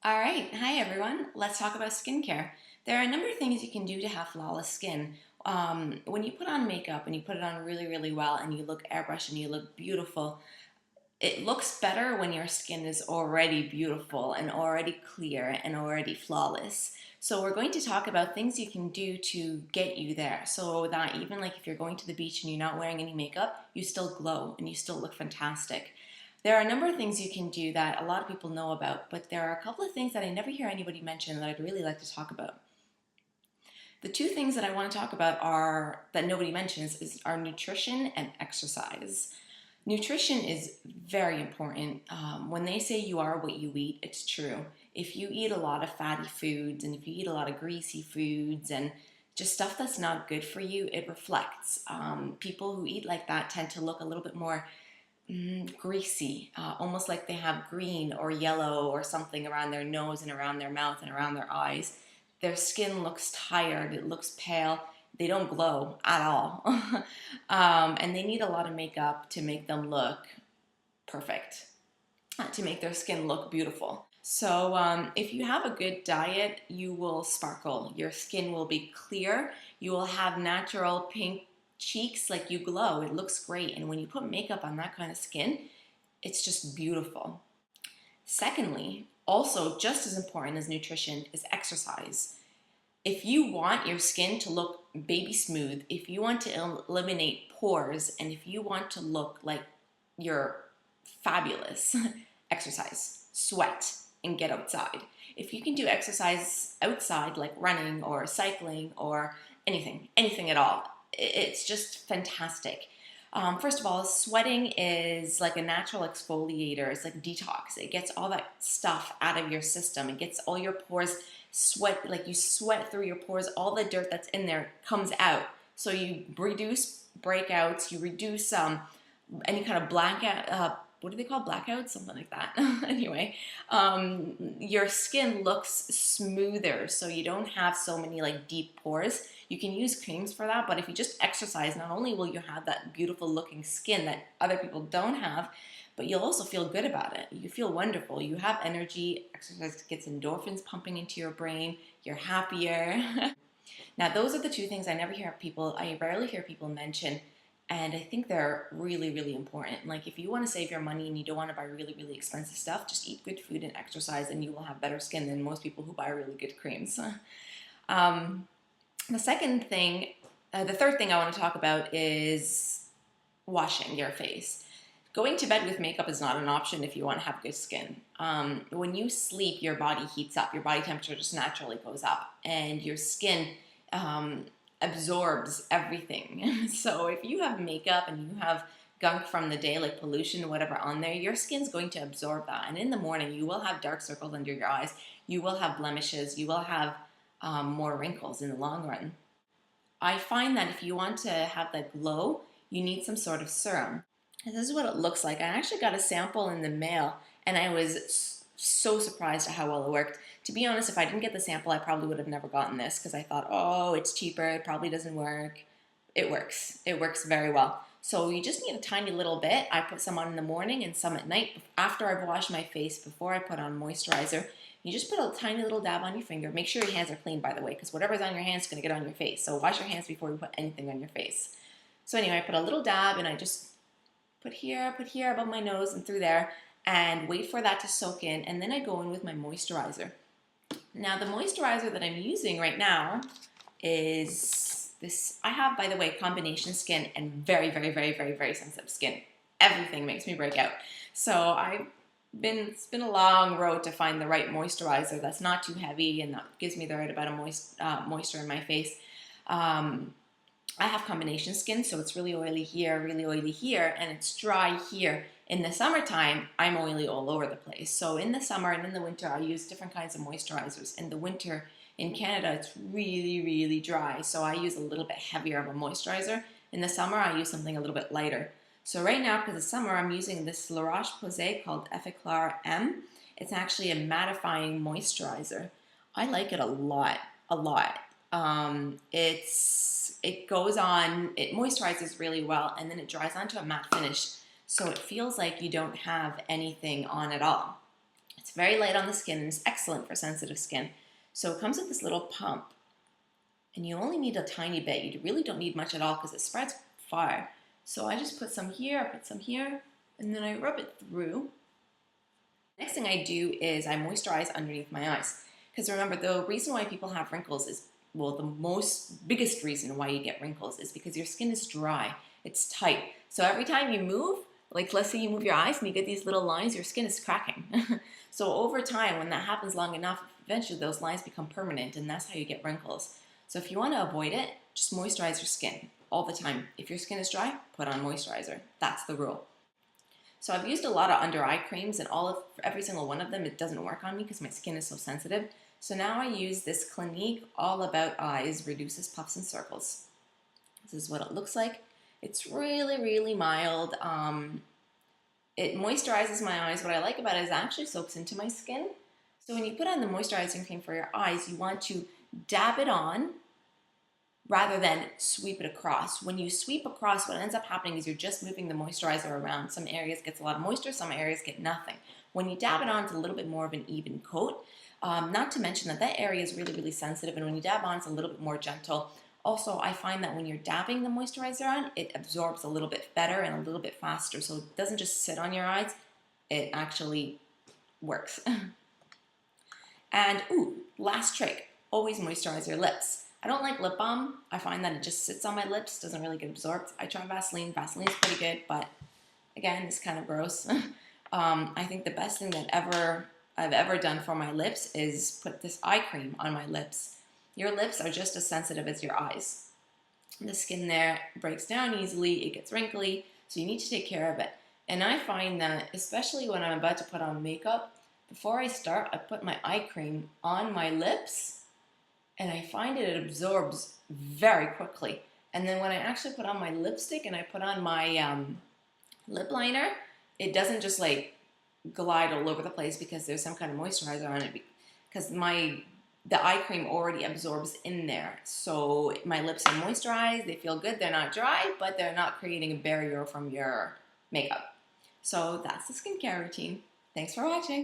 All right, hi everyone. Let's talk about skincare. There are a number of things you can do to have flawless skin. When you put on makeup and you put it on really, really well and you look airbrushed and you look beautiful, it looks better when your skin is already beautiful and already clear and already flawless. So we're going to talk about things you can do to get you there so that even like if you're going to the beach and you're not wearing any makeup, you still glow and you still look fantastic. There are a number of things you can do that a lot of people know about, but there are a couple of things that I never hear anybody mention that I'd really like to talk about. The two things that I want to talk about are that nobody mentions are nutrition and exercise. Nutrition is very important. When they say you are what you eat, it's true. If you eat a lot of fatty foods and if you eat a lot of greasy foods and just stuff that's not good for you, it reflects. People who eat like that tend to look a little bit more greasy, almost like they have green or yellow or something around their nose and around their mouth and around their eyes. Their skin looks tired, it looks pale, they don't glow at all. And they need a lot of makeup to make them look perfect, to make their skin look beautiful. So if you have a good diet, you will sparkle. Your skin will be clear. You will have natural pink cheeks, like you glow. It looks great. And when you put makeup on that kind of skin, it's just beautiful. Secondly, also just as important as nutrition is exercise. If you want your skin to look baby smooth, if you want to eliminate pores, and if you want to look like you're fabulous, exercise, sweat, and get outside. If you can do exercise outside, like running or cycling or anything at all, it's just fantastic. First of all, sweating is like a natural exfoliator. It's like detox. It gets all that stuff out of your system. It gets all your pores sweat, like you sweat through your pores. All the dirt that's in there comes out. So you reduce breakouts. You reduce any kind of blackout. What do they call blackouts? Something like that. Anyway, your skin looks smoother, so you don't have so many like deep pores. You can use creams for that, but if you just exercise, not only will you have that beautiful looking skin that other people don't have, but you'll also feel good about it. You feel wonderful. You have energy. Exercise gets endorphins pumping into your brain. You're happier. Now, those are the two things I rarely hear people mention, and I think they're really, really important. Like if you want to save your money and you don't want to buy really, really expensive stuff, just eat good food and exercise and you will have better skin than most people who buy really good creams. The third thing I want to talk about is washing your face. Going to bed with makeup is not an option if you want to have good skin. When you sleep, your body heats up. Your body temperature just naturally goes up, and your skin absorbs everything. So if you have makeup and you have gunk from the day, like pollution, whatever on there, your skin's going to absorb that. And in the morning, you will have dark circles under your eyes. You will have blemishes. You will have more wrinkles in the long run. I find that if you want to have that glow, you need some sort of serum. And this is what it looks like. I actually got a sample in the mail, and I was so surprised at how well it worked. To be honest, if I didn't get the sample, I probably would have never gotten this because I thought, oh, it's cheaper, it probably doesn't work. It works. It works very well. So you just need a tiny little bit. I put some on in the morning and some at night after I've washed my face, before I put on moisturizer. You just put a tiny little dab on your finger. Make sure your hands are clean, by the way, because whatever's on your hands is going to get on your face. So wash your hands before you put anything on your face. So anyway, I put a little dab and I just put here above my nose and through there and wait for that to soak in, and then I go in with my moisturizer. Now the moisturizer that I'm using right now is this. I have, by the way, combination skin and very, very, very, very, very sensitive skin. Everything makes me break out. So it's been a long road to find the right moisturizer that's not too heavy and that gives me the right amount of moisture in my face. I have combination skin, so it's really oily here, and it's dry here. In the summertime, I'm oily all over the place. So in the summer and in the winter, I use different kinds of moisturizers. In the winter, in Canada, it's really, really dry, so I use a little bit heavier of a moisturizer. In the summer, I use something a little bit lighter. So right now, because it's summer, I'm using this La Roche Posay called Effaclar M. It's actually a mattifying moisturizer. I like it a lot, a lot. It goes on, it moisturizes really well, and then it dries onto a matte finish, so it feels like you don't have anything on at all. It's very light on the skin and it's excellent for sensitive skin. So it comes with this little pump, and you only need a tiny bit. You really don't need much at all because it spreads far. So I just put some here, I put some here, and then I rub it through. Next thing I do is I moisturize underneath my eyes. Because remember, the reason why people have wrinkles is, well, the biggest reason why you get wrinkles is because your skin is dry. It's tight. So every time you move, like let's say you move your eyes and you get these little lines, your skin is cracking. So over time, when that happens long enough, eventually those lines become permanent, and that's how you get wrinkles. So if you want to avoid it, just moisturize your skin all the time. If your skin is dry, put on moisturizer. That's the rule. So I've used a lot of under eye creams, and every single one of them, it doesn't work on me because my skin is so sensitive. So now I use this Clinique All About Eyes Reduces Puffs and Circles. This is what it looks like. It's really, really mild. It moisturizes my eyes. What I like about it is it actually soaks into my skin. So when you put on the moisturizing cream for your eyes, you want to dab it on rather than sweep it across. When you sweep across, what ends up happening is you're just moving the moisturizer around. Some areas gets a lot of moisture, some areas get nothing. When you dab it on, it's a little bit more of an even coat. Not to mention that area is really, really sensitive, and when you dab on, it's a little bit more gentle. Also, I find that when you're dabbing the moisturizer on, it absorbs a little bit better and a little bit faster, so it doesn't just sit on your eyes, it actually works. And, last trick, always moisturize your lips. I don't like lip balm. I find that it just sits on my lips, doesn't really get absorbed. I try Vaseline. Vaseline's pretty good, but again, it's kind of gross. I think the best thing that I've ever done for my lips is put this eye cream on my lips. Your lips are just as sensitive as your eyes. The skin there breaks down easily, it gets wrinkly, so you need to take care of it. And I find that, especially when I'm about to put on makeup, before I start, I put my eye cream on my lips, and I find it absorbs very quickly. And then when I actually put on my lipstick and I put on my lip liner, it doesn't just like glide all over the place because there's some kind of moisturizer on it, because the eye cream already absorbs in there. So my lips are moisturized, they feel good, they're not dry, but they're not creating a barrier from your makeup. So that's the skincare routine. Thanks for watching.